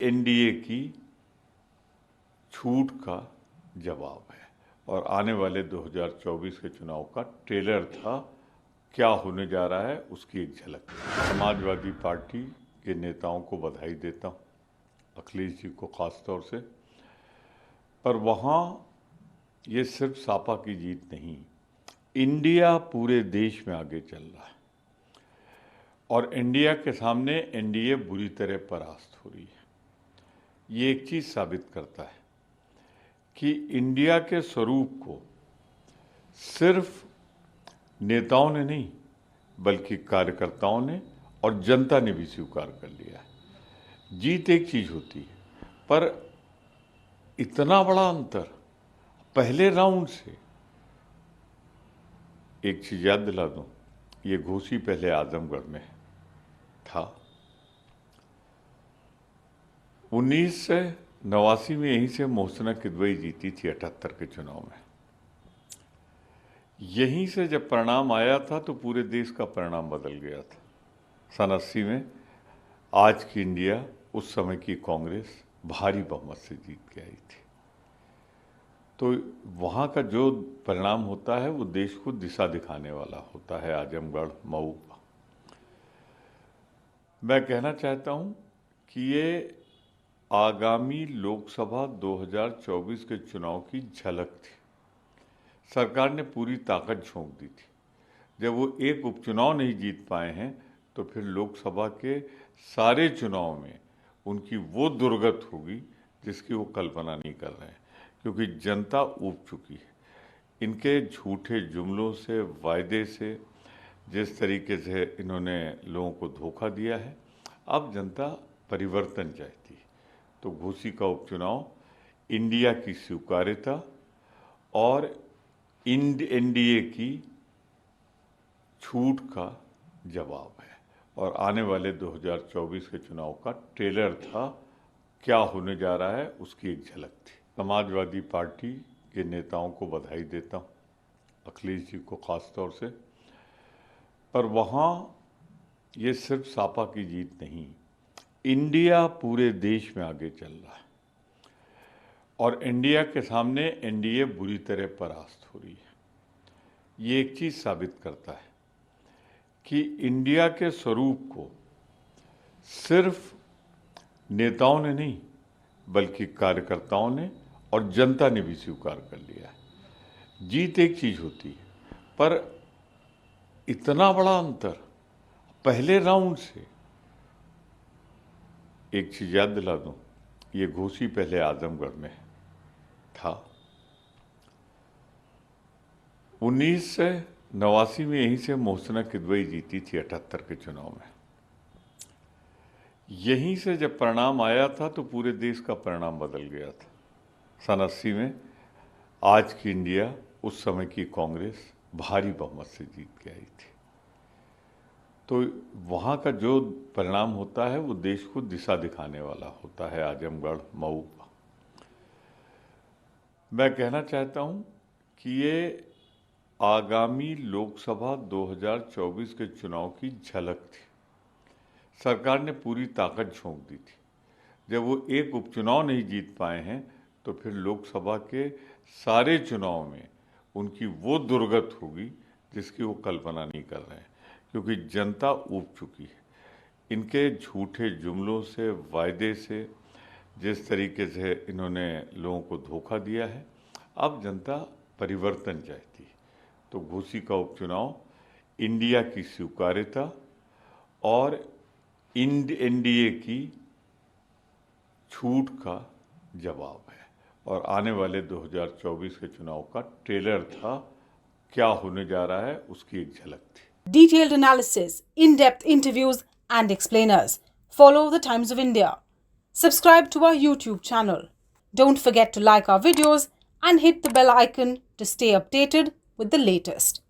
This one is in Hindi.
एनडीए की छूट का जवाब है और आने वाले 2024 के चुनाव का ट्रेलर था। क्या होने जा रहा है उसकी एक झलक। समाजवादी पार्टी के नेताओं को बधाई देता हूँ, अखिलेश जी को खास तौर से, पर वहाँ ये सिर्फ सापा की जीत नहीं, इंडिया पूरे देश में आगे चल रहा है और इंडिया के सामने एनडीए बुरी तरह परास्त हो रही है। ये एक चीज़ साबित करता है कि इंडिया के स्वरूप को सिर्फ नेताओं ने नहीं बल्कि कार्यकर्ताओं ने और जनता ने भी स्वीकार कर लिया है। जीत एक चीज़ होती है, पर इतना बड़ा अंतर पहले राउंड से। एक चीज़ याद दिला दूं, ये घोसी पहले आजमगढ़ में था। 1989 में यहीं से मोहसिना किदवई जीती थी 78 के चुनाव में। यहीं से जब परिणाम आया था तो पूरे देश का परिणाम बदल गया था। सन 80 में आज की इंडिया उस समय की कांग्रेस भारी बहुमत से जीत के आई थी। तो वहाँ का जो परिणाम होता है वो देश को दिशा दिखाने वाला होता है। आजमगढ़, मऊ, मैं कहना चाहता हूँ कि ये आगामी लोकसभा 2024 के चुनाव की झलक थी। सरकार ने पूरी ताकत झोंक दी थी। जब वो एक उपचुनाव नहीं जीत पाए हैं तो फिर लोकसभा के सारे चुनाव में उनकी वो दुर्गत होगी जिसकी वो कल्पना नहीं कर रहे हैं, क्योंकि जनता ऊब चुकी है। इनके झूठे जुमलों से, वायदे से, जिस तरीके से इन्होंने लोगों को धोखा दिया है, अब जनता परिवर्तन चाहती है। तो घोसी का उपचुनाव इंडिया की स्वीकार्यता और एनडीए की छूट का जवाब है और आने वाले 2024 के चुनाव का ट्रेलर था। क्या होने जा रहा है उसकी एक झलक थी। समाजवादी पार्टी के नेताओं को बधाई देता हूँ, अखिलेश जी को खास तौर से, पर वहाँ ये सिर्फ सापा की जीत नहीं, इंडिया पूरे देश में आगे चल रहा है और इंडिया के सामने एनडीए बुरी तरह परास्त हो रही है। ये एक चीज़ साबित करता है कि इंडिया के स्वरूप को सिर्फ नेताओं ने नहीं बल्कि कार्यकर्ताओं ने और जनता ने भी स्वीकार कर लिया है। जीत एक चीज़ होती है, पर इतना बड़ा अंतर पहले राउंड से। एक चीज़ याद दिला दूं, ये घोसी पहले आजमगढ़ में था। 1989 में यहीं से मोहसिना किदवई जीती थी 78 के चुनाव में। यहीं से जब परिणाम आया था तो पूरे देश का परिणाम बदल गया था। सन 80 में आज की इंडिया उस समय की कांग्रेस भारी बहुमत से जीत के आई थी। तो वहाँ का जो परिणाम होता है वो देश को दिशा दिखाने वाला होता है। आजमगढ़, मऊ, मैं कहना चाहता हूँ कि ये आगामी लोकसभा 2024 के चुनाव की झलक थी। सरकार ने पूरी ताकत झोंक दी थी। जब वो एक उपचुनाव नहीं जीत पाए हैं तो फिर लोकसभा के सारे चुनाव में उनकी वो दुर्गत होगी जिसकी वो कल्पना नहीं कर रहे हैं, क्योंकि जनता ऊब चुकी है। इनके झूठे जुमलों से, वायदे से, जिस तरीके से इन्होंने लोगों को धोखा दिया है, अब जनता परिवर्तन चाहती है। तो घोसी का उपचुनाव इंडिया की स्वीकार्यता और एनडीए की छूट का जवाब है और आने वाले 2024 के चुनाव का ट्रेलर था। क्या होने जा रहा है उसकी एक झलक थी। Detailed analysis, in-depth interviews and explainers. Follow the Times of India. Subscribe to our YouTube channel. Don't forget to like our videos and hit the bell icon to stay updated with the latest.